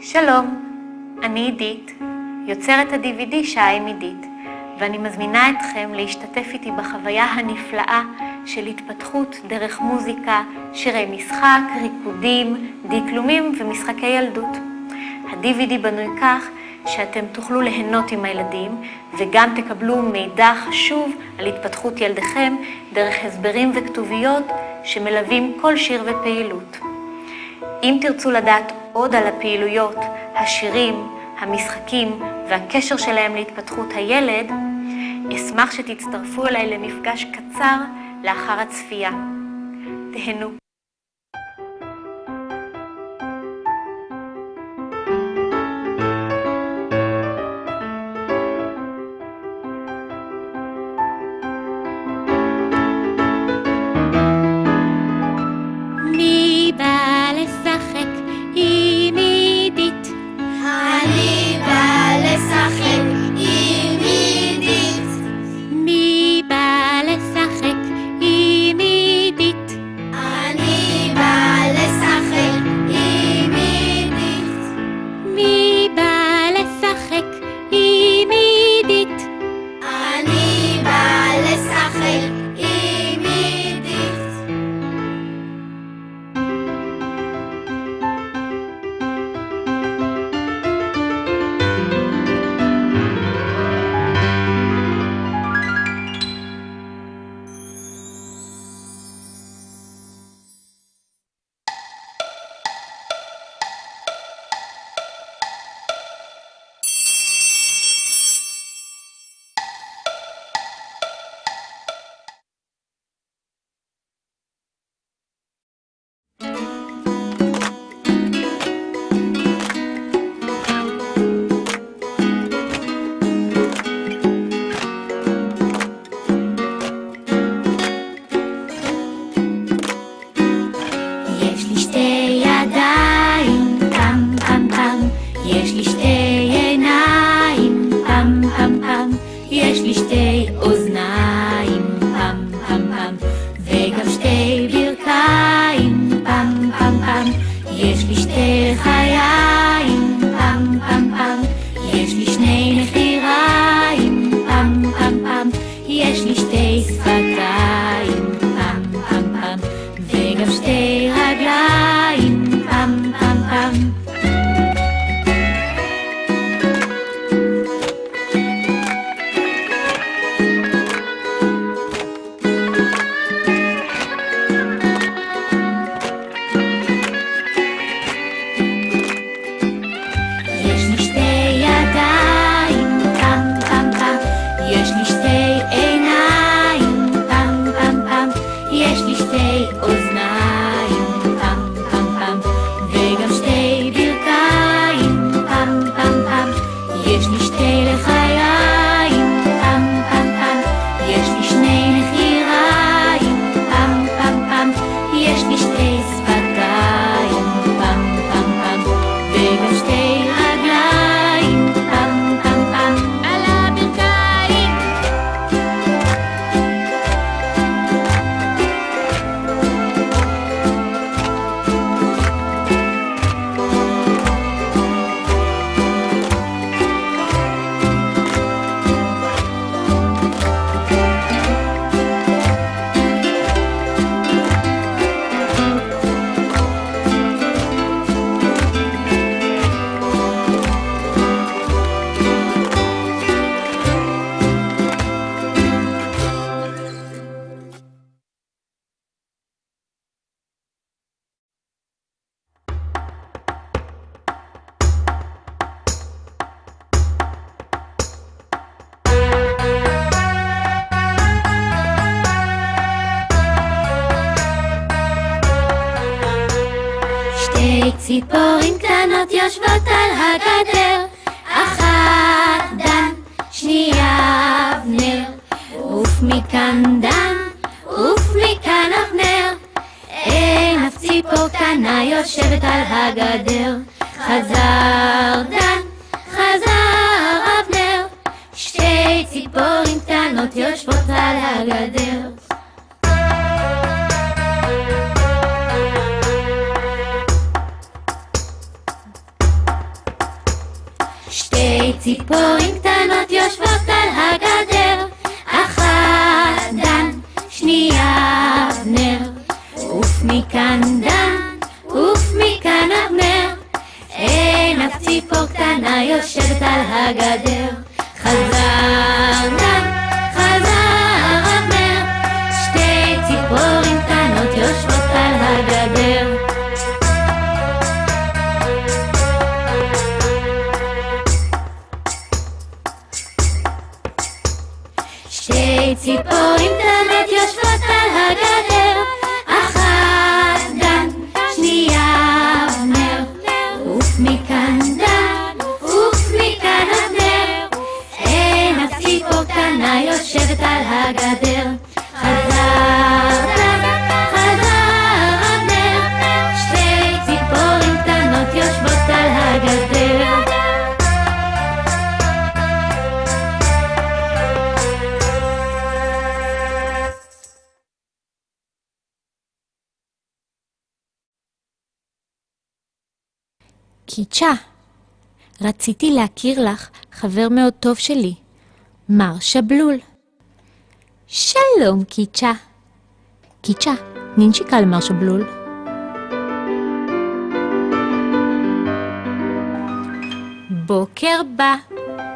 שלום, אני עידית, יוצרת ה-DVD שעה עם עידית, ואני מזמינה אתכם להשתתף איתי בחוויה הנפלאה של התפתחות דרך מוזיקה, שירי משחק, ריקודים, דקלומים ומשחקי ילדות. ה-DVD בנוי כך שאתם תוכלו ליהנות עם הילדים וגם תקבלו מידע חשוב על התפתחות ילדיכם דרך הסברים וכתוביות שמלווים כל שיר ופעילות. אם תרצו לדעת עוד על הפעילויות, השירים, המשחקים והקשר שלהם להתפתחות הילד, אשמח שתצטרפו אליי למפגש קצר לאחר הצפייה. תהנו. ציפורים קטנות יושבות על הגדר, אחת דן, שנייה אבנר. עוף מכאן דן, עוף מכאן אבנר. אין אף ציפור קטנה יושבת על הגדר. חזר דן, חזר אבנר. שתי ציפורים קטנות יושבות על הגדר. ציפורים קטנות יושבות על הגדר, אחת דן, שנייה אבנר. עוף מכאן דן, עוף מכאן אבנר. אין אף ציפור קטנה יושבת על הגדר. חזר דן, חזר אבנר. שתי ציפורים קטנות יושבות על הגדר. שתי ציפורים קטנות יושבות על הגדר, אחת דן, שנייה אבנר. עוף מכאן דן, עוף מכאן אבנר. אין אף ציפור קטנה יושבת על הגדר. חזר דן, חזר אבנר. שתי ציפורים קטנות יושבות על הגדר. קיצ'ה, רציתי להכיר לך חבר מאוד טוב שלי, מר שבלול. שלום קיצ'ה. קיצ'ה, ננשיקה למר שבלול. בוקר בא,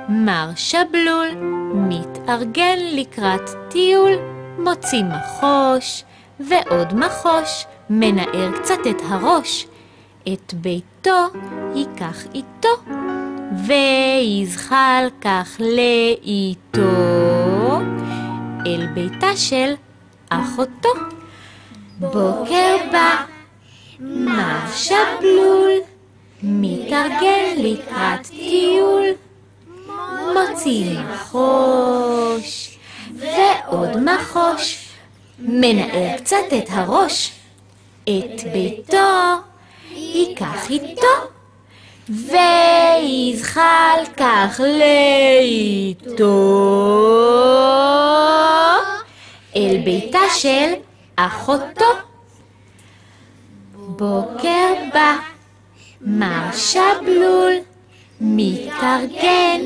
מר שבלול מתארגן לקראת טיול, מוציא מחוש ועוד מחוש, מנער קצת את הראש. את ביתו ייקח איתו, ויזחל כך לאיתו אל ביתה של אחותו. בוקר בא, מר שבלול מתארגן לקראת טיול, מוציא מחוש ועוד מחוש, מנער קצת את הראש. את ביתו ייקח איתו, ויזחל כך לאיתו אל ביתה של אחותו. בוקר בא, מר שבלול מתארגן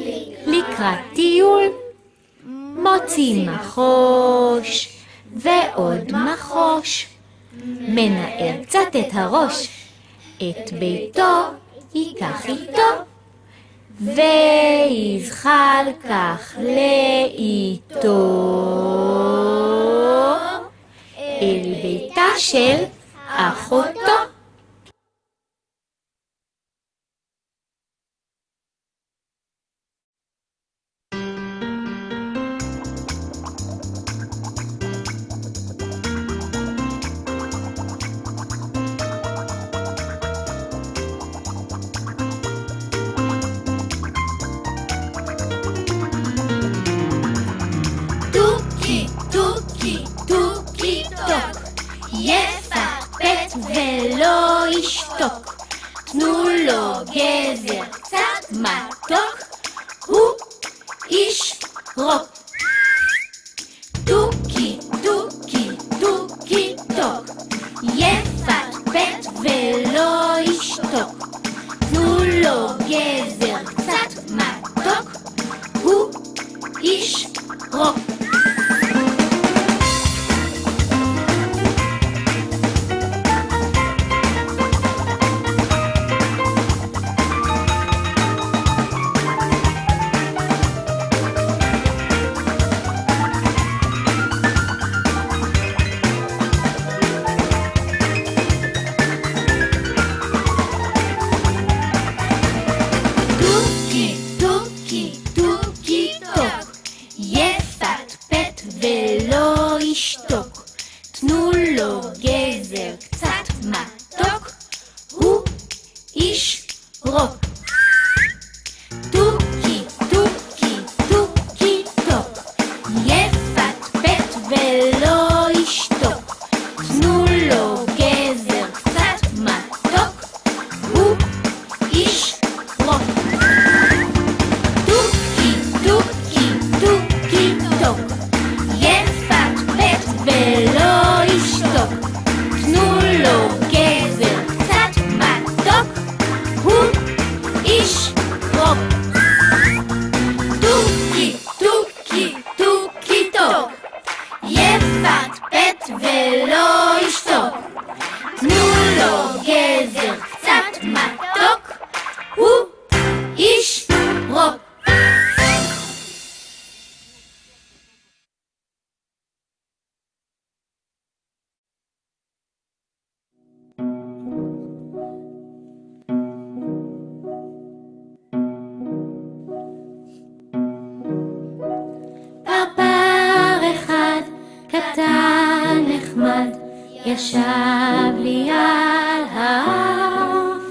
לקראת טיול, מוציא מחוש ועוד מחוש, מנער קצת את הראש. את ביתו ייקח איתו, ויזחל כך לאיתו אל ביתה של אחותו. יפטפט ולא ישתוק, תנו לו גזר קצת מתוק, הוא איש רוק. טוקי טוקי טוקי טוק, יפטפט ולא ישתוק, תנו לו גזר קצת מתוק, הוא איש רוק. תנו לו גזר קצת מתוק, הוא איש רוק. טוקי טוקי טוקי טוק, יפטפט ולא ישתוק, תנו לו גזר קצת מתוק, הוא איש רוק. טוקי טוקי טוקי טוק, יפטפט ולא ישתוק, תנו לו גזר קצת מתוק, הוא לו גזר קצת מתוק, הוא איש רוק. קטן נחמד ישב לי על האף,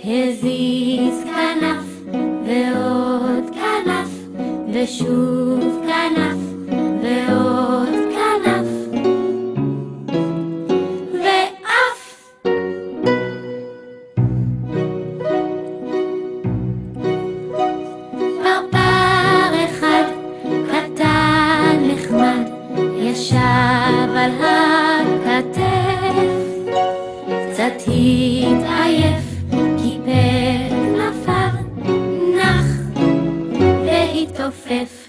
הזיז כנף ועוד כנף ושוב כנף ועוד כנף ואף. פרפר אחד קטן נחמד ישב על הכתף, קצת התעייף, קיפל כנפיו, נח והתעופף.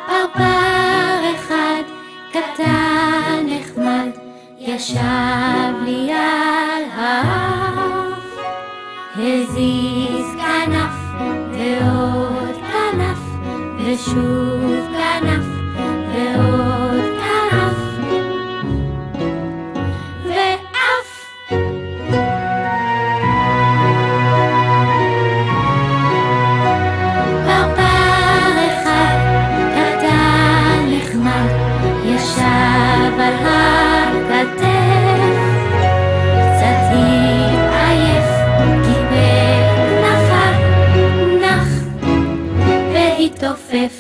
פרפר אחד קטן נחמד ישב לי על האף, הזיז כנף ועוד כנף ושוב כנף ועוד כנף ואף. פרפר אחד קטן נחמד ישב על הכתף, קצת התעייף, קיבל כנפיו, נח והתעופף.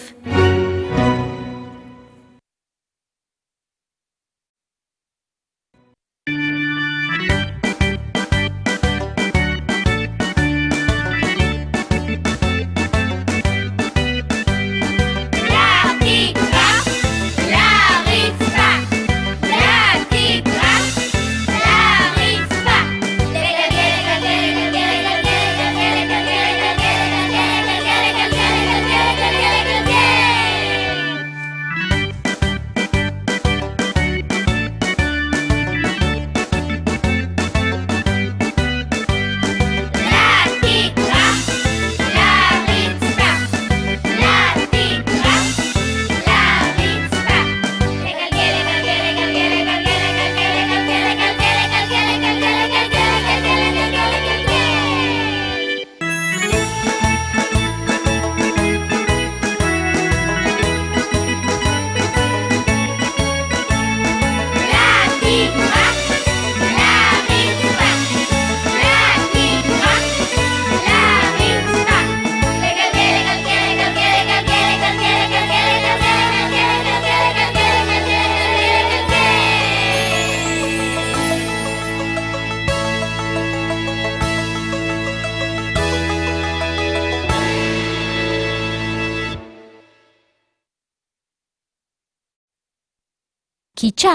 קיצ'ה,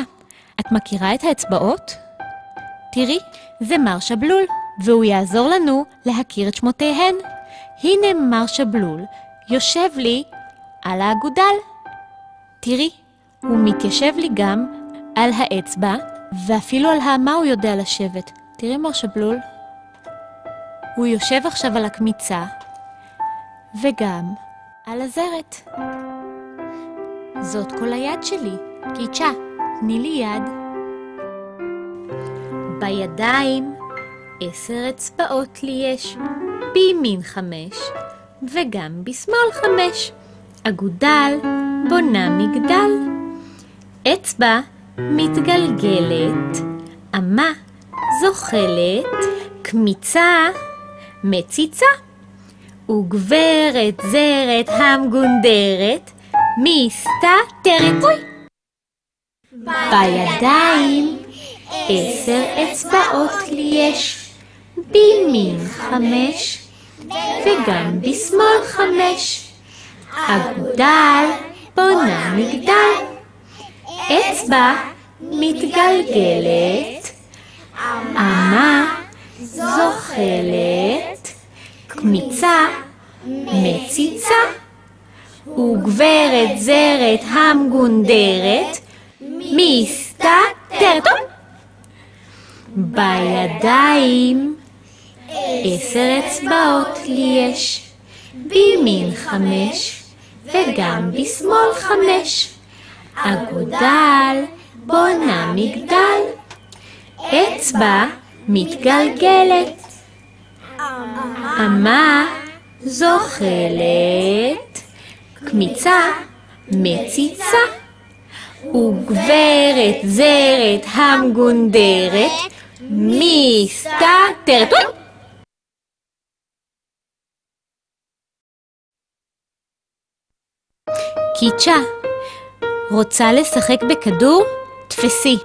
את מכירה את האצבעות? תראי, זה מר שבלול, והוא יעזור לנו להכיר את שמותיהן. הנה מר שבלול יושב לי על האגודל. תראי, הוא מתיישב לי גם על האצבע, ואפילו על האמה הוא יודע לשבת. תראי מר שבלול. הוא יושב עכשיו על הקמיצה, וגם על הזרת. זאת כל היד שלי. קיצ'ה, תני לי יד. בידיים 10 אצבעות לי יש, בימין 5 וגם בשמאל 5. אגודל בונה מגדל, אצבע מתגלגלת, אמה זוחלת, קמיצה מציצה, וגברת זרת המגונדרת מסתתרת. בידיים 10 אצבעות לי יש, בימין 5 וגם בשמאל 5. אגודל בונה מגדל, אצבע מתגלגלת, אמה זוחלת, קמיצה מציצה, וגברת זרת המגונדרת מסתתרת. בידיים 10 אצבעות לי יש, בימין 5 וגם בשמאל 5. אגודל בונה מגדל, אצבע מתגלגלת, אמה זוחלת, קמיצה מציצה, וגברת זרת המגונדרת מסתתרת. קיצ'ה, רוצה לשחק בכדור? תפסי.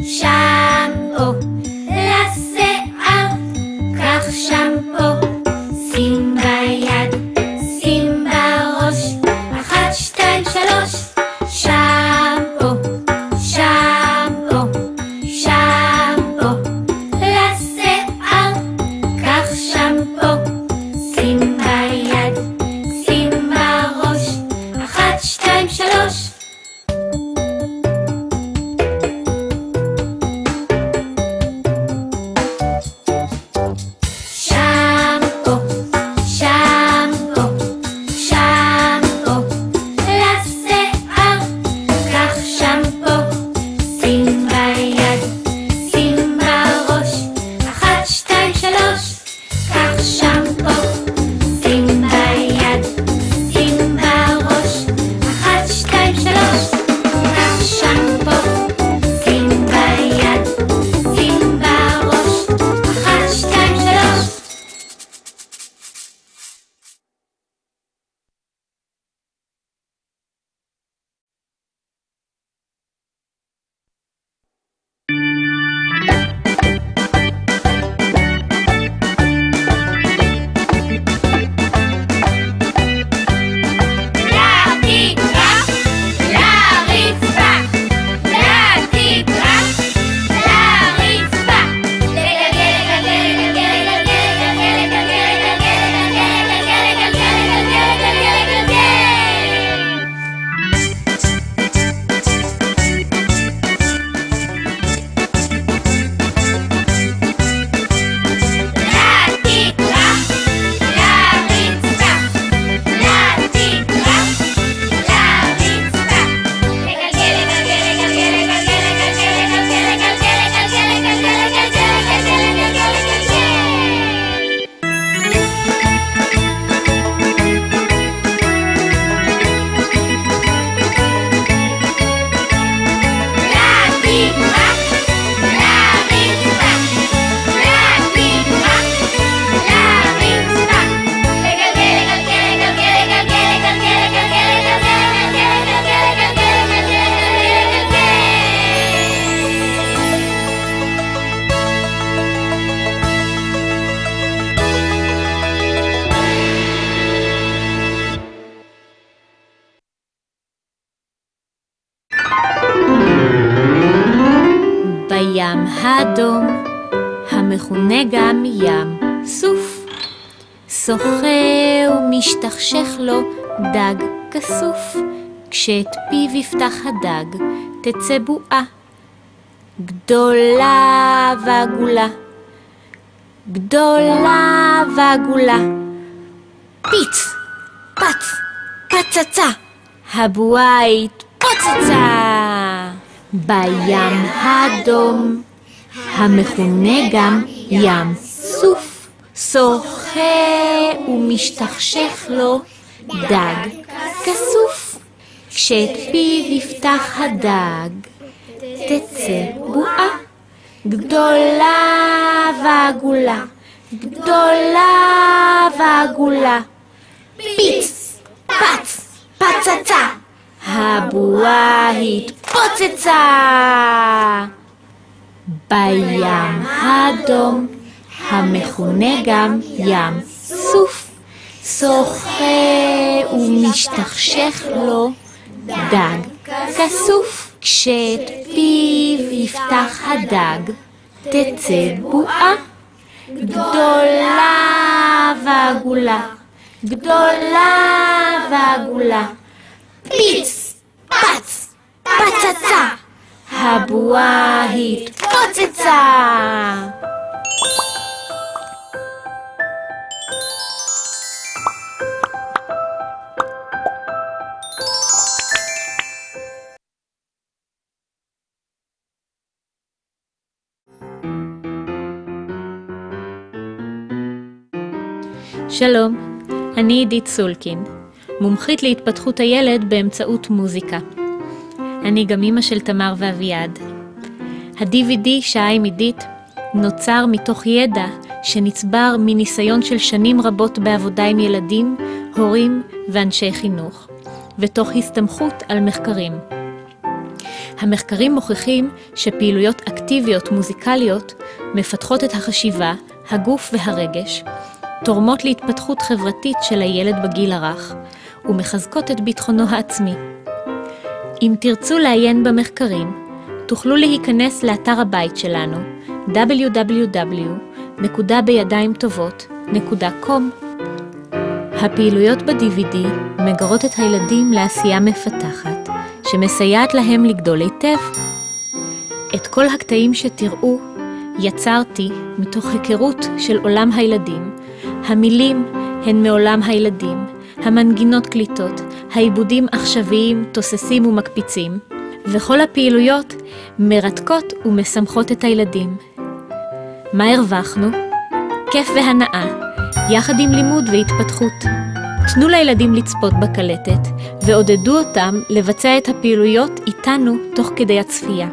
שמפו, לשיער, קח שמפו, שים ביד, שים בראש, 1, 2, 3, שמפו, שמפו, שמפו, לשיער, קח שמפו, שים ביד, שים בראש, 1, 2, 3. בים האדום, המכונה גם ים סוף, שוחה ומשתכשך לו דג כסוף, כשאת פיו יפתח הדג תצא בועה גדולה ועגולה, גדולה ועגולה. פיץ, פץ, פצצה, הבועה התפוצצה. בים האדום, המכונה גם ים סוף, שוחה ומשתכשך לו דג כסוף, כשאת פיו יפתח הדג תצא בועה גדולה ועגולה, גדולה ועגולה. פיץ, פץ, פצצה, הבועה התפוצצה. בים האדום, המכונה גם ים סוף, שוחה ומשתכשך לו דג כסוף, כשאת פיו יפתח הדג תצא בועה גדולה ועגולה, גדולה ועגולה. פיץ, פץ, פצצה, הבועה התפוצצה. שלום, אני עידית סולקין, מומחית להתפתחות הילד באמצעות מוזיקה. אני גם אמא של תמר ואביעד. ה-DVD שעה עם עידית נוצר מתוך ידע שנצבר מניסיון של שנים רבות בעבודה עם ילדים, הורים ואנשי חינוך, ותוך הסתמכות על מחקרים. המחקרים מוכיחים שפעילויות אקטיביות מוזיקליות מפתחות את החשיבה, הגוף והרגש, תורמות להתפתחות חברתית של הילד בגיל הרך ומחזקות את ביטחונו העצמי. אם תרצו לעיין במחקרים, תוכלו להיכנס לאתר הבית שלנו www.בידיimטובות.com. הפעילויות ב-DVD מגרות את הילדים לעשייה מפתחת, שמסייעת להם לגדול היטב. את כל הקטעים שתראו יצרתי מתוך היכרות של עולם הילדים. המילים הן מעולם הילדים, המנגינות קליטות, העיבודים עכשוויים, תוססים ומקפיצים, וכל הפעילויות מרתקות ומשמחות את הילדים. מה הרווחנו? כיף והנאה, יחד עם לימוד והתפתחות. תנו לילדים לצפות בקלטת ועודדו אותם לבצע את הפעילויות איתנו תוך כדי הצפייה.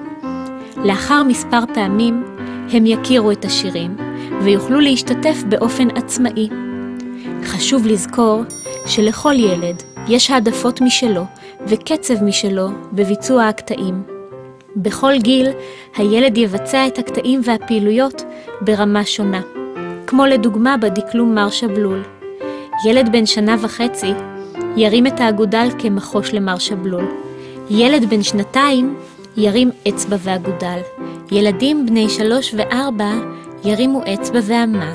לאחר מספר פעמים הם יכירו את השירים ויוכלו להשתתף באופן עצמאי. חשוב לזכור שלכל ילד יש העדפות משלו וקצב משלו בביצוע הקטעים. בכל גיל הילד יבצע את הקטעים והפעילויות ברמה שונה, כמו לדוגמה בדקלום מרשה בלול. ילד בן 1.5 שנה ירים את האגודל כמחוש למרשה בלול. ילד בן 2 ירים אצבע ואגודל. ילדים בני 3 ו4 ירימו אצבע ואמה,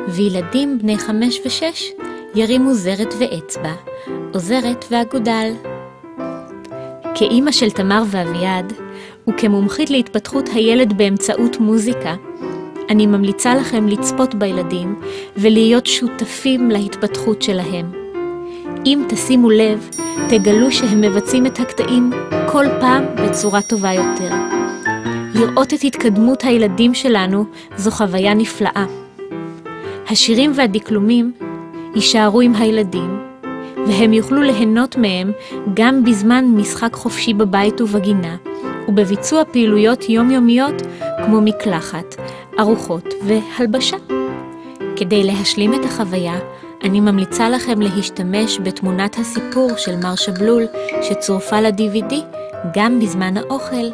וילדים בני 5 ו6 ירימו זרת ואצבע, או זרת ואגודל. כאימא של תמר ואביעד, וכמומחית להתפתחות הילד באמצעות מוזיקה, אני ממליצה לכם לצפות בילדים ולהיות שותפים להתפתחות שלהם. אם תשימו לב, תגלו שהם מבצעים את הקטעים כל פעם בצורה טובה יותר. לראות את התקדמות הילדים שלנו זו חוויה נפלאה. השירים והדקלומים יישארו עם הילדים, והם יוכלו ליהנות מהם גם בזמן משחק חופשי בבית ובגינה, ובביצוע פעילויות יומיומיות כמו מקלחת, ארוחות והלבשה. כדי להשלים את החוויה, אני ממליצה לכם להשתמש בתמונת הסיפור של מרשה בלול שצורפה ל-DVD גם בזמן האוכל.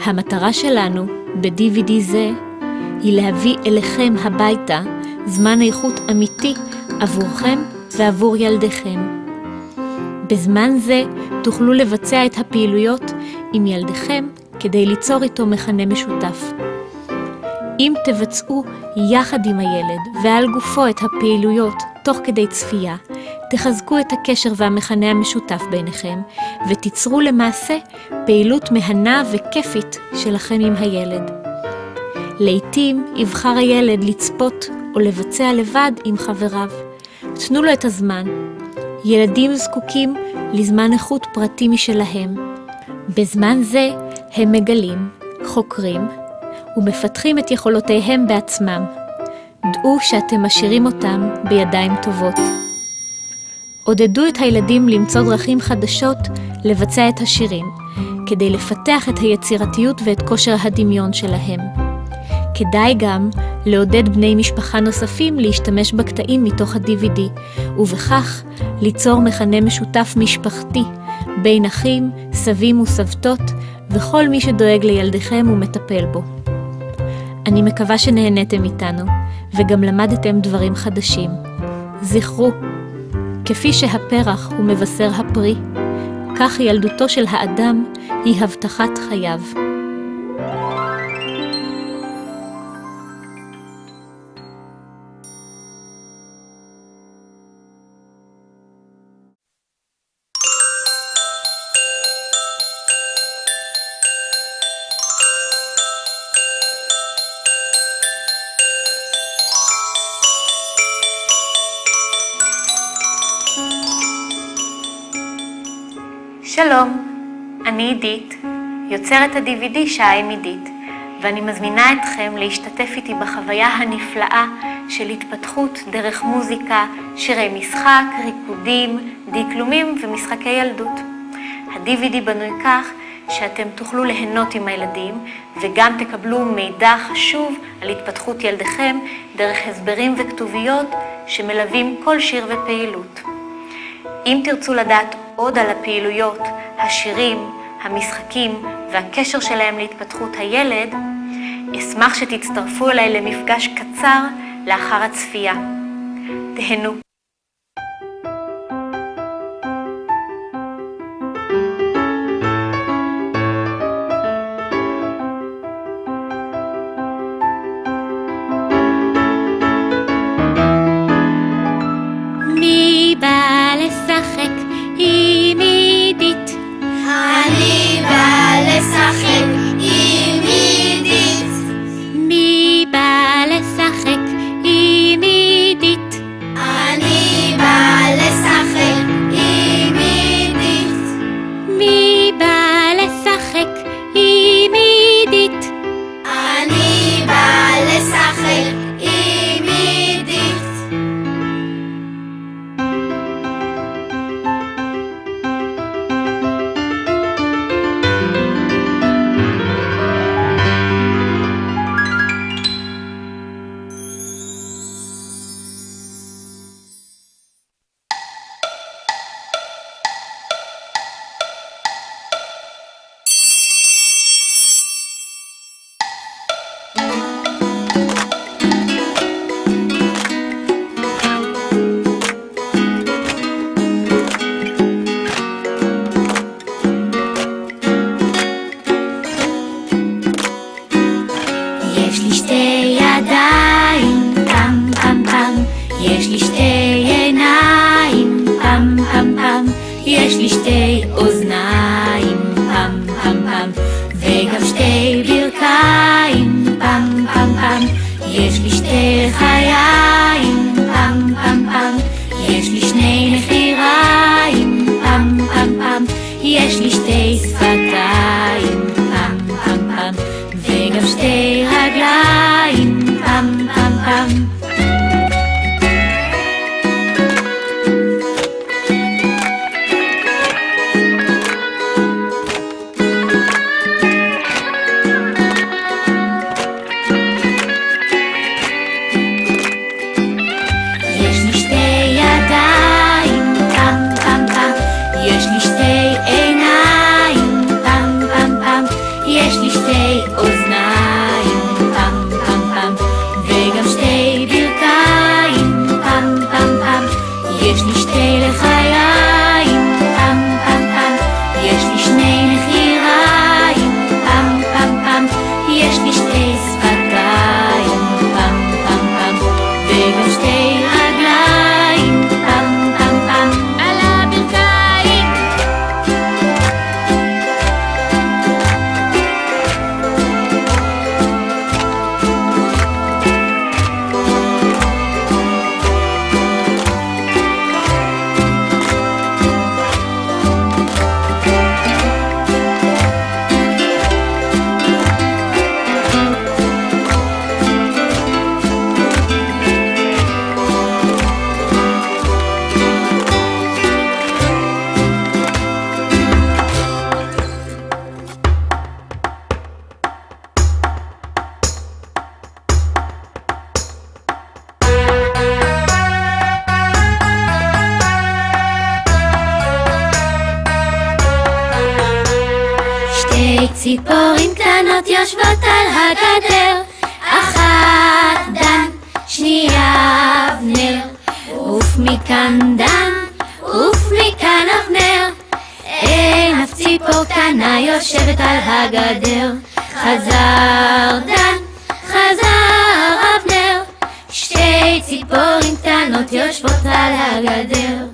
המטרה שלנו ב-DVD זה היא להביא אליכם הביתה זמן איכות אמיתי עבורכם ועבור ילדיכם. בזמן זה תוכלו לבצע את הפעילויות עם ילדיכם כדי ליצור איתו מכנה משותף. אם תבצעו יחד עם הילד ועל גופו את הפעילויות תוך כדי צפייה, תחזקו את הקשר והמכנה המשותף ביניכם, ותיצרו למעשה פעילות מהנה וכיפית שלכם עם הילד. לעתים יבחר הילד לצפות או לבצע לבד עם חבריו. תנו לו את הזמן. ילדים זקוקים לזמן איכות פרטי משלהם. בזמן זה הם מגלים, חוקרים ומפתחים את יכולותיהם בעצמם. דעו שאתם משאירים אותם בידיים טובות. עודדו את הילדים למצוא דרכים חדשות לבצע את השירים, כדי לפתח את היצירתיות ואת כושר הדמיון שלהם. כדאי גם לעודד בני משפחה נוספים להשתמש בקטעים מתוך ה-DVD, ובכך ליצור מכנה משותף משפחתי בין אחים, סבים וסבתות וכל מי שדואג לילדיכם ומטפל בו. אני מקווה שנהניתם איתנו וגם למדתם דברים חדשים. זכרו, כפי שהפרח הוא מבשר הפרי, כך ילדותו של האדם היא הבטחת חייו. שלום, אני עידית, יוצרת ה-DVD שעה עם עידית, ואני מזמינה אתכם להשתתף איתי בחוויה הנפלאה של התפתחות דרך מוזיקה, שירי משחק, ריקודים, דקלומים ומשחקי ילדות. ה-DVD בנוי כך שאתם תוכלו ליהנות עם הילדים וגם תקבלו מידע חשוב על התפתחות ילדיכם דרך הסברים וכתוביות שמלווים כל שיר ופעילות. אם תרצו לדעת עוד על הפעילויות, השירים המשחקים והקשר שלהם להתפתחות הילד, אשמח שתצטרפו אליי למפגש קצר לאחר הצפייה. תהנו. מי בא לשחק עם עידית? אני בא לשחק עם עידית. מי בא לשחק עם עידית? אני בא לשחק עם עידית. מי בא לשחק עם עידית? אני בא לשחק עם עידית. יש לי שתי ידיים, פם פם פם. יש לי שתי עיניים, פם פם פם. יש לי שתי אוזניים, פם פם פם. וגם שתי ברכיים, פם פם פם. יש לי שתי חיים, פם פם פם. יש לי שני נחיריים, פם פם פם. יש לי שתי שפתיים, פם פם פם. וגם שתי רגליים, פם פם פם. יש לי שתי ידיים, פם פם פם. יש לי שתי עיניים, פם פם פם. יש לי שתי אוזניים, פם פם פם. וגם שתי ברכיים, פם פם פם. יש לי שתי לחיים, פם פם פם. יש לי שני נחיריים, פם פם פם. יש לי שתי שפתיים, פם פם פם. וגם שתי רגליים, פם פם פם. על הברכיים. שתי ציפורים קטנות יושבות על הגדר, אחת דן, שנייה אבנר. עוף מכאן דן, עוף מכאן אבנר. אין אף ציפור קטנה יושבת על הגדר. חזר דן, חזר אבנר. שתי ציפורים קטנות יושבות על הגדר.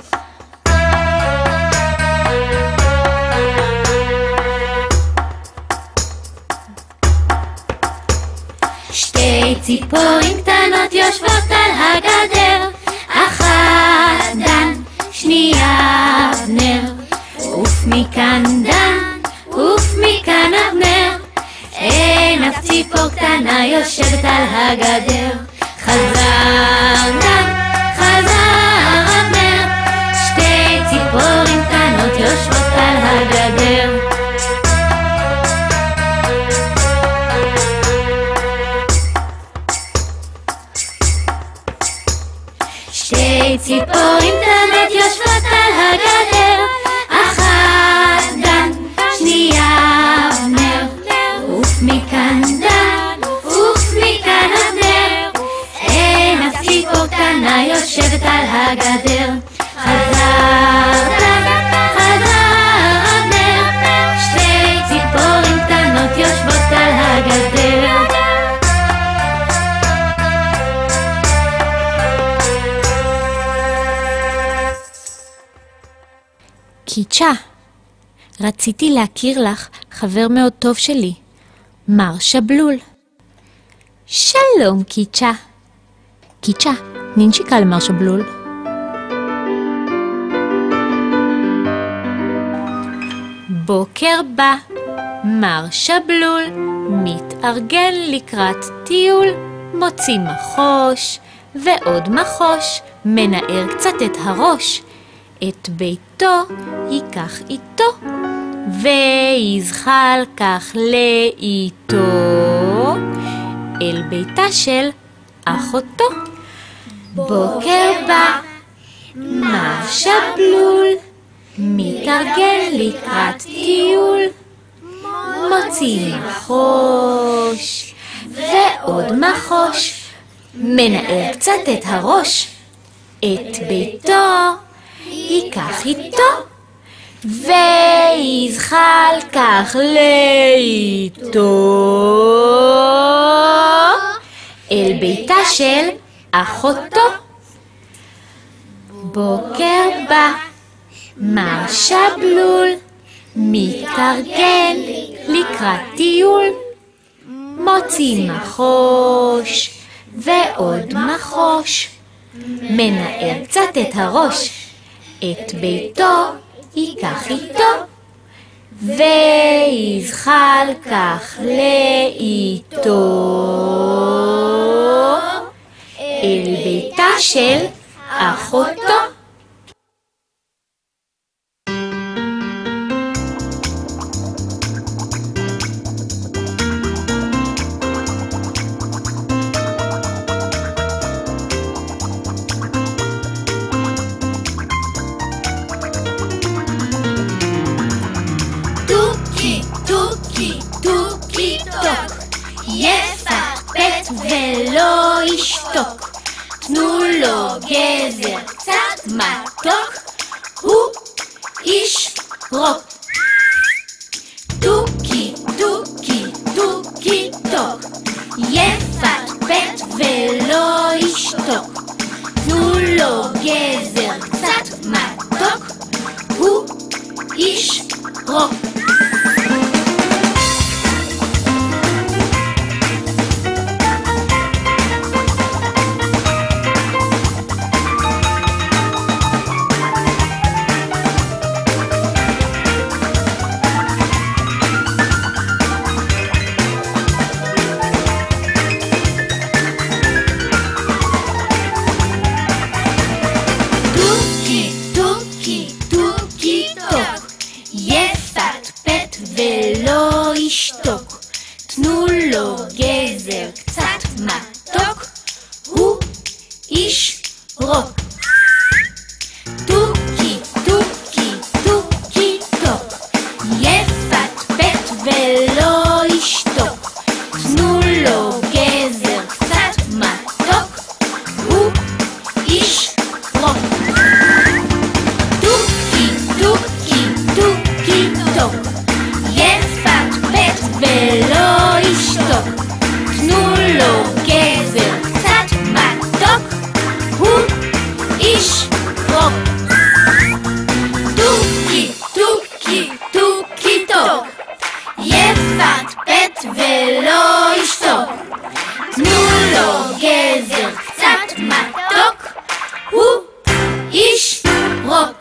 שתי ציפורים קטנות יושבות על הגדר, אחת דן, שנייה אבנר. עוף מכאן דן, עוף מכאן אבנר. אין אף ציפור קטנה יושבת על הגדר. חזר דן, חזר אבנר. שתי ציפורים קטנות יושבות על הגדר. שתי ציפורים קטנות יושבות על הגדר, אחת דן, שנייה קיצ'ה, רציתי להכיר לך חבר מאוד טוב שלי, מר שבלול. שלום קיצ'ה. קיצ'ה, נינשיקה למר שבלול. בוקר בא, מר שבלול מתארגן לקראת טיול, מוציא מחוש ועוד מחוש, מנער קצת את הראש. את ביתו ייקח איתו, ויזחל כך לאיתו אל ביתה של אחותו. בוקר בא, מר שבלול מתארגן לקראת טיול, מוציא מחוש ועוד מחוש, מנער קצת את הראש. את ביתו ייקח איתו, ויזחל כך לאיתו אל ביתה של אחותו. בוקר בא, מר שבלול מתארגן לקראת טיול, מוציא מחוש ועוד מחוש, מנער קצת את הראש. את ביתו ייקח איתו, ויזחל כך לאיתו אל ביתה של אחותו. יפטפט ולא ישתוק, תנו לו גזר קצת מתוק, הוא איש רוק. טוקי טוקי טוקי טוק, יפטפט ולא ישתוק, תנו לו גזר קצת מתוק, הוא איש רוק. תנו לו גזר קצת מתוק, הוא איש רוק. טוקי טוקי טוקי טוק, יפטפט ולא ישתוק, תנו לו גזר קצת מתוק, הוא איש רוק. טוקי טוקי טוקי טוק, יפטפט ולא ישתוק, תנו לו גזר קצת מתוק, הוא איש רוק. טוקי טוקי טוקי טוק, יפטפט ולא ישתוק, תנו לו גזר קצת מתוק, הוא איש רוק.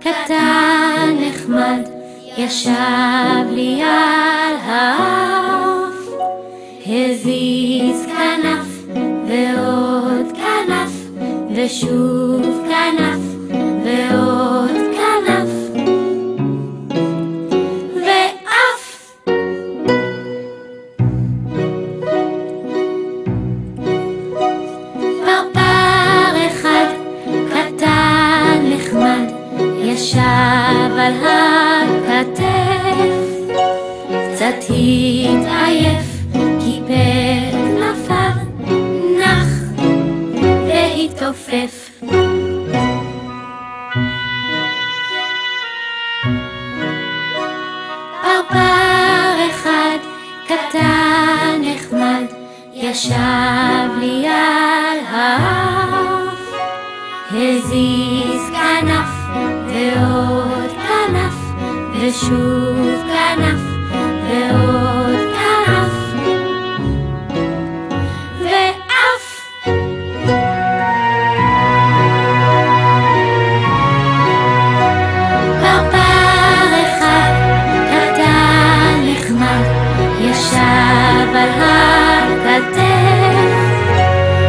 קטן נחמד ישב לי על האף, הזיז כנף ועוד כנף, ושוב כנף ועוד כנף, ואף. פרפר אחד קטן נחמד ישב על הכתף, קצת התעייף, קיפל כנפיו, נח והתעופף. ישב לי על האף, הזיז כנף ועוד כנף, ושוב כנף ועוד כנף, ואף. פרפר אחד קטן נחמד ישב על הכתף,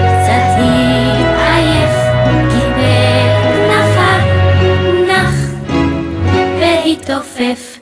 קצת התעייף, קיבל כנפיו, נח והתעופף.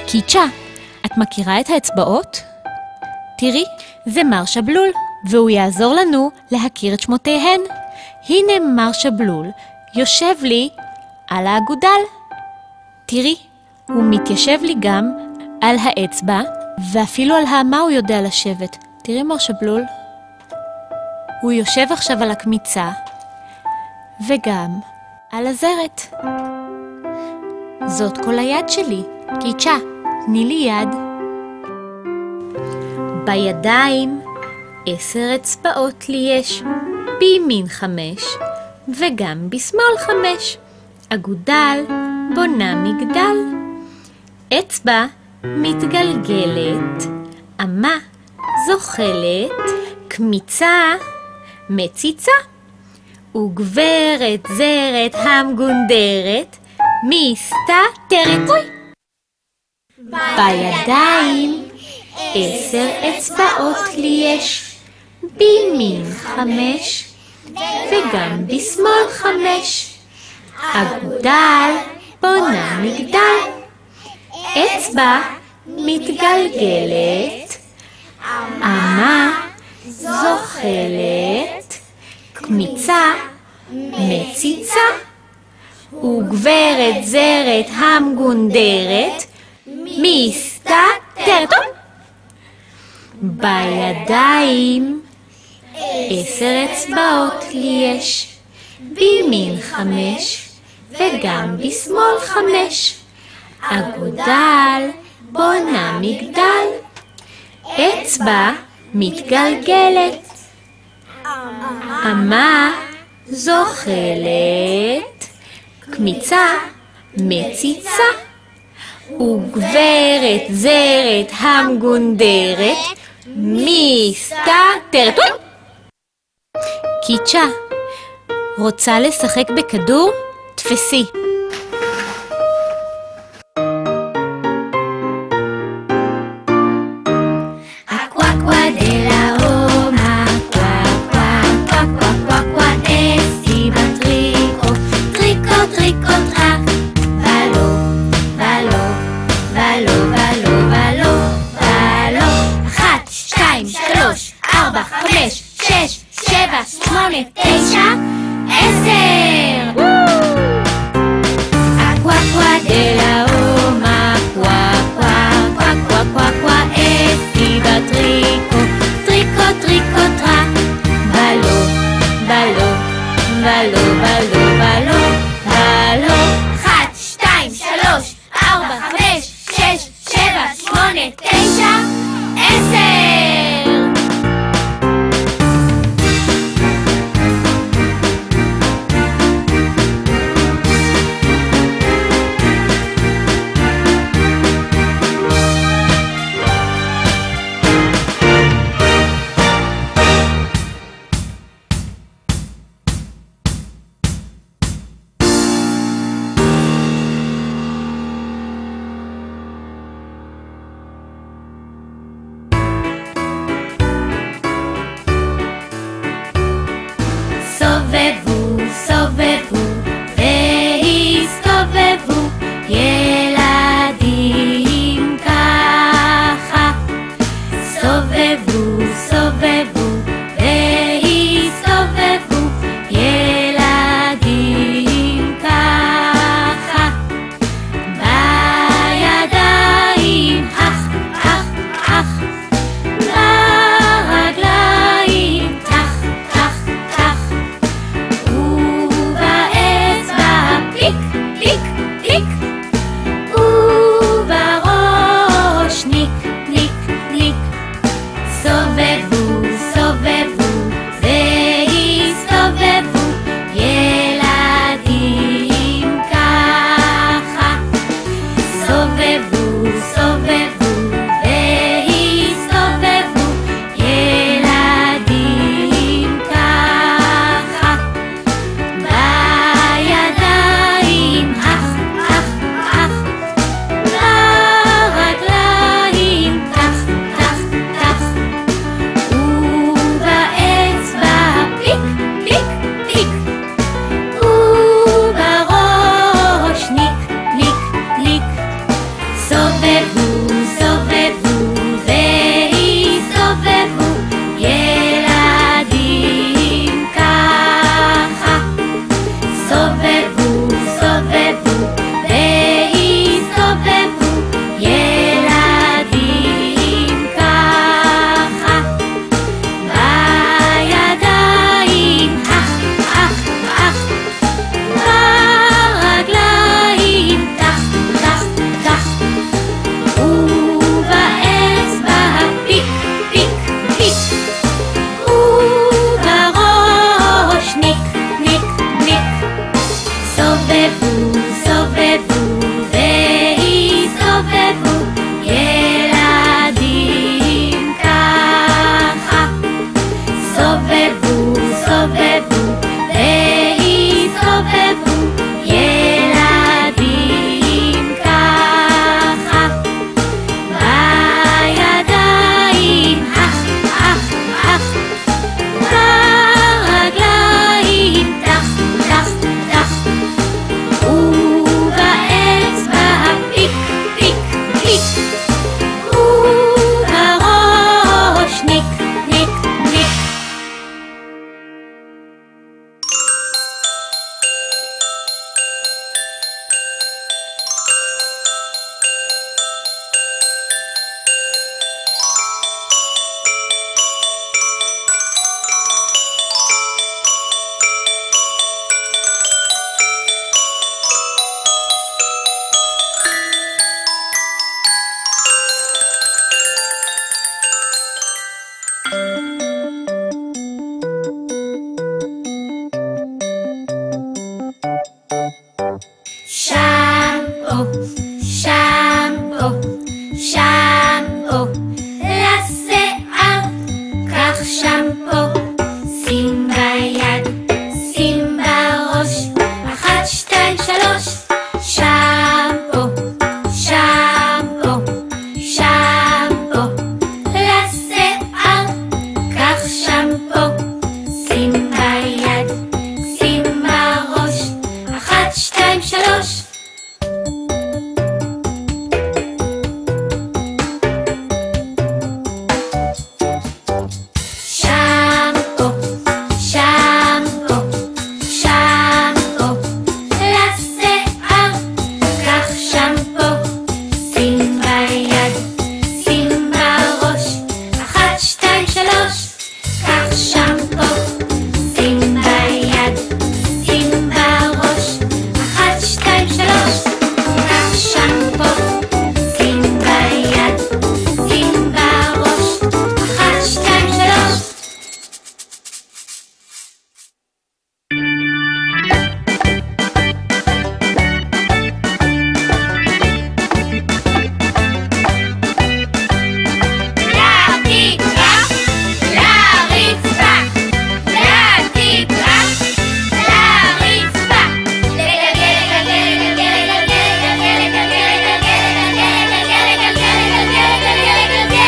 קיצ'ה, את מכירה את האצבעות? תראי, זה מר שבלול, והוא יעזור לנו להכיר את שמותיהן. הנה מר שבלול יושב לי על האגודל. תראי, הוא מתיישב לי גם על האצבע, ואפילו על האמה הוא יודע לשבת. תראי מר שבלול. הוא יושב עכשיו על הקמיצה, וגם על הזרת. זאת כל היד שלי. קיצ'ה, תני לי יד. בידיים 10 אצבעות לי יש, בימין 5 וגם בשמאל 5. אגודל בונה מגדל, אצבע מתגלגלת, אמה זוחלת, קמיצה מציצה, וגברת זרת המגונדרת מסתתרת. בידיים 10 אצבעות לי יש, בימין 5 וגם בשמאל 5. אגודל בונה מגדל, אצבע מתגלגלת, אמה זוחלת, קמיצה מציצה, וגברת זרת המגונדרת מסתתרת. בידיים 10 אצבעות לי יש, בימין 5 וגם בשמאל 5. אגודל בונה מגדל, אצבע מתגלגלת, אמה זוחלת, קמיצה מציצה, וגברת זרת המגונדרת מסתתרת. קיצ'ה, רוצה לשחק בכדור? תפסי. Ballo, ballo, ballo, ballo, ballo. שמפו, שמפו, לשיער, קח שמפו, שים ביד, שים בראש, 1, 2, 3, שמפו, שמפו, שמפו, לשיער, קח שמפו, שים ביד, שים בראש, 1, 2, 3. שמפו, שמפו, שמפו, לשיער, קח שמפו, שים ביד, שים בראש, 1, 2, 3, קח שמפו, שים ביד, שים בראש, 1, 2, 3, קח שמפו, שים ביד, שים בראש, 1, 2, 3. לתקרה, לרצפה, לתקרה, לרצפה, לגלגל, לגלגל, לגלגל, לגלגל, לגלגל, לגלגל,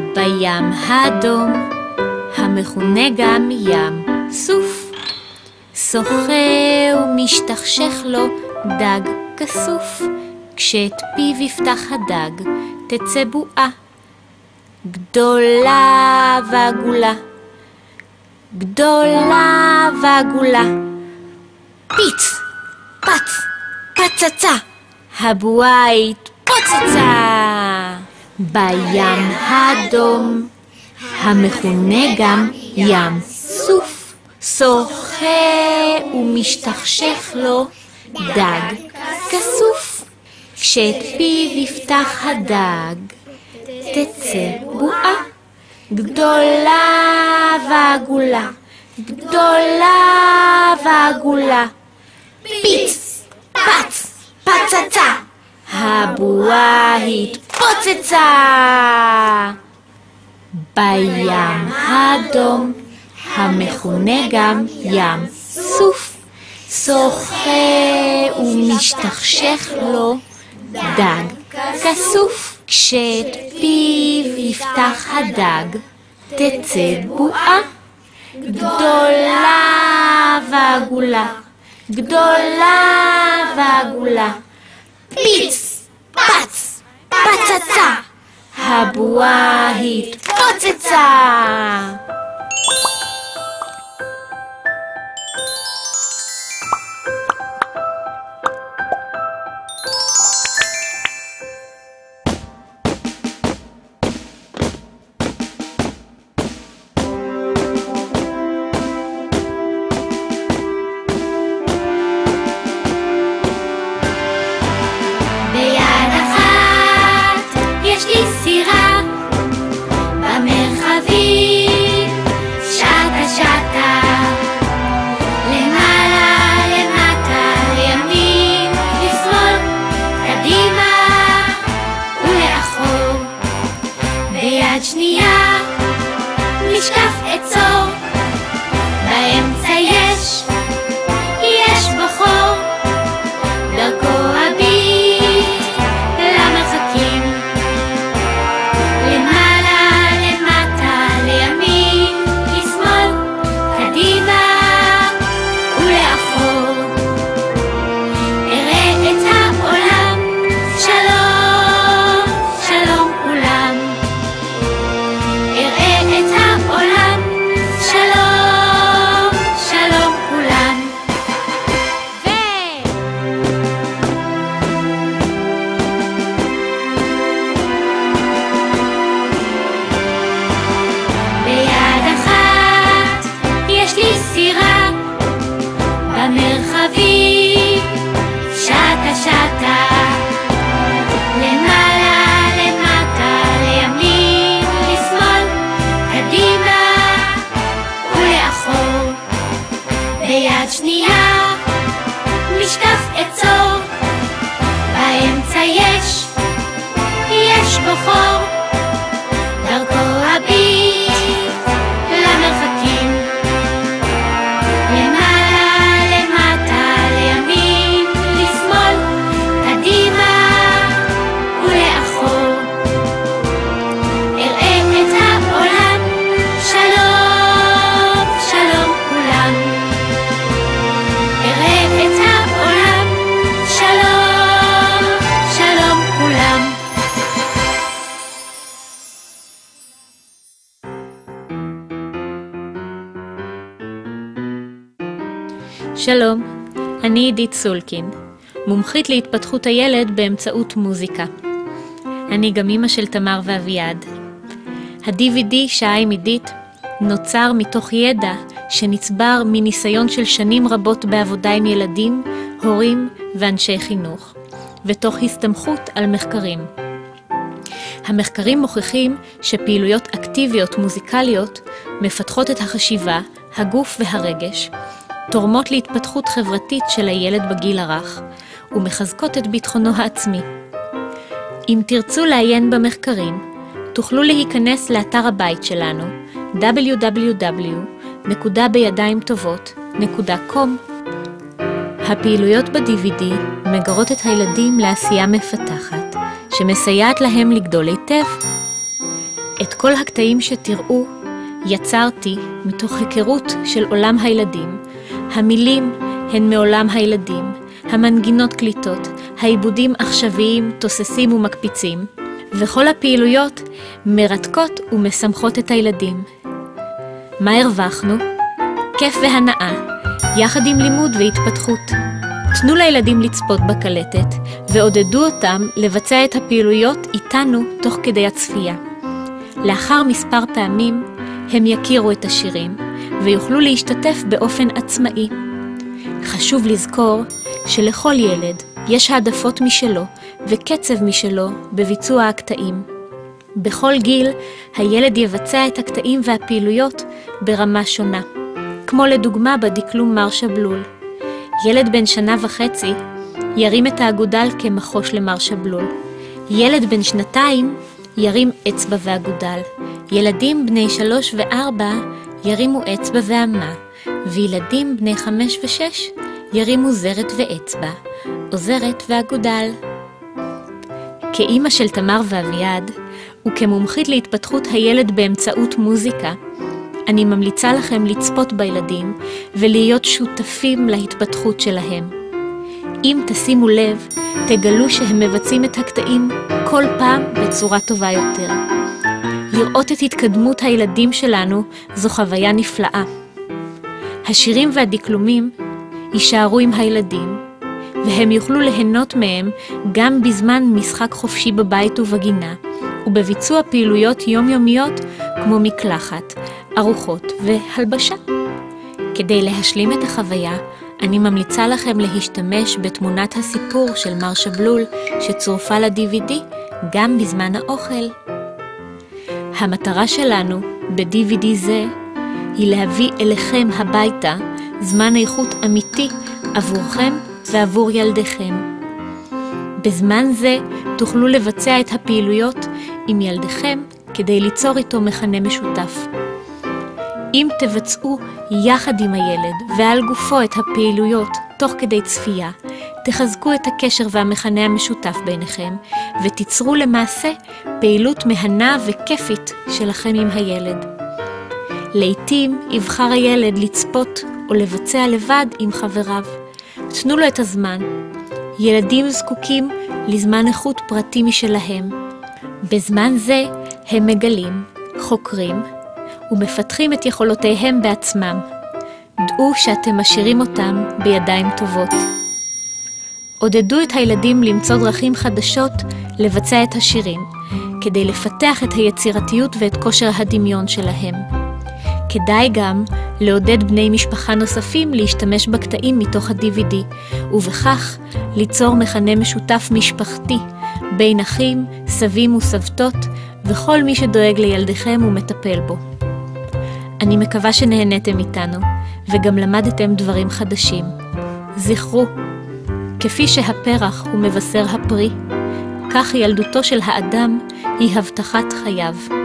בים האדום, המכונה גם ים סוף, שוחה ומשתכשך לו דג כסוף, כשאת פיו יפתח הדג תצא בועה גדולה ועגולה, גדולה ועגולה. פיץ, פץ, פצצה, הבועה התפוצצה. בים האדום, המכונה גם ים סוף, שוחה ומשתכשך לו דג כסוף, כשאת פיו יפתח הדג תצא בועה גדולה ועגולה, גדולה ועגולה. פיץ, פץ, פצצה, הבועה התפוצצה. בים האדום, המכונה גם ים סוף, שוחה ומשתכשך לו דג כסוף, כשאת פיו יפתח הדג תצא בועה גדולה ועגולה, גדולה ועגולה. פיץ, פץ, פצצה, הבועה התפוצצה. ביד אחת יש לי סירה במרחבים, שם במרחבים, שטה שטה, למעלה למטה, לימין לשמאל, קדימה ולאחור, ביד שנייה משקף עצור, באמצע יש בו חור, דרכו הביט למרחקים, למעלה למטה, לימין לשמאל, קדימה ולאחור, אראה את העולם, שלום שלום כולם, אראה את העולם, שלום שלום כולם. שלום, אני עידית סולקין, מומחית להתפתחות הילד באמצעות מוזיקה. אני גם אמא של תמר ואביעד. ה-DVD שעה עם עידית נוצר מתוך ידע שנצבר מניסיון של שנים רבות בעבודה עם ילדים, הורים ואנשי חינוך, ותוך הסתמכות על מחקרים. המחקרים מוכיחים שפעילויות אקטיביות מוזיקליות מפתחות את החשיבה, הגוף והרגש, תורמות להתפתחות חברתית של הילד בגיל הרך ומחזקות את ביטחונו העצמי. אם תרצו לעיין במחקרים, תוכלו להיכנס לאתר הבית שלנו www.בידיimטובות.com. הפעילויות ב-DVD מגרות את הילדים לעשייה מפתחת שמסייעת להם לגדול היטב. את כל הקטעים שתראו יצרתי מתוך היכרות של עולם הילדים. המילים הן מעולם הילדים, המנגינות קליטות, העיבודים עכשוויים, תוססים ומקפיצים, וכל הפעילויות מרתקות ומשמחות את הילדים. מה הרווחנו? כיף והנאה, יחד עם לימוד והתפתחות. תנו לילדים לצפות בקלטת, ועודדו אותם לבצע את הפעילויות איתנו תוך כדי הצפייה. לאחר מספר פעמים הם יכירו את השירים, ויוכלו להשתתף באופן עצמאי. חשוב לזכור שלכל ילד יש העדפות משלו וקצב משלו בביצוע הקטעים. בכל גיל הילד יבצע את הקטעים והפעילויות ברמה שונה, כמו לדוגמה בדקלום מר שבלול. ילד בן 1.5 שנה ירים את האגודל כמחוש למר שבלול. ילד בן 2 ירים אצבע ואגודל. ילדים בני 3 ו4 ירימו אצבע ואמה, וילדים בני 5 ו6 ירימו זרת ואצבע, או זרת ואגודל. כאמא של תמר ואביעד, וכמומחית להתפתחות הילד באמצעות מוזיקה, אני ממליצה לכם לצפות בילדים ולהיות שותפים להתפתחות שלהם. אם תשימו לב, תגלו שהם מבצעים את הקטעים כל פעם בצורה טובה יותר. לראות את התקדמות הילדים שלנו זו חוויה נפלאה. השירים והדקלומים יישארו עם הילדים, והם יוכלו ליהנות מהם גם בזמן משחק חופשי בבית ובגינה, ובביצוע פעילויות יומיומיות כמו מקלחת, ארוחות והלבשה. כדי להשלים את החוויה, אני ממליצה לכם להשתמש בתמונת הסיפור של מר שבלול שצורפה ל-DVD גם בזמן האוכל. המטרה שלנו ב-DVD זה היא להביא אליכם הביתה זמן איכות אמיתי עבורכם ועבור ילדיכם. בזמן זה תוכלו לבצע את הפעילויות עם ילדיכם כדי ליצור איתו מכנה משותף. אם תבצעו יחד עם הילד ועל גופו את הפעילויות תוך כדי צפייה, תחזקו את הקשר והמכנה המשותף ביניכם, ותיצרו למעשה פעילות מהנה וכיפית שלכם עם הילד. לעתים יבחר הילד לצפות או לבצע לבד עם חבריו. תנו לו את הזמן. ילדים זקוקים לזמן איכות פרטי משלהם. בזמן זה הם מגלים, חוקרים ומפתחים את יכולותיהם בעצמם. דעו שאתם משאירים אותם בידיים טובות. עודדו את הילדים למצוא דרכים חדשות לבצע את השירים, כדי לפתח את היצירתיות ואת כושר הדמיון שלהם. כדאי גם לעודד בני משפחה נוספים להשתמש בקטעים מתוך ה-DVD, ובכך ליצור מכנה משותף משפחתי בין אחים, סבים וסבתות וכל מי שדואג לילדיכם ומטפל בו. אני מקווה שנהנתם איתנו וגם למדתם דברים חדשים. זכרו, כפי שהפרח הוא מבשר הפרי, כך ילדותו של האדם היא הבטחת חייו.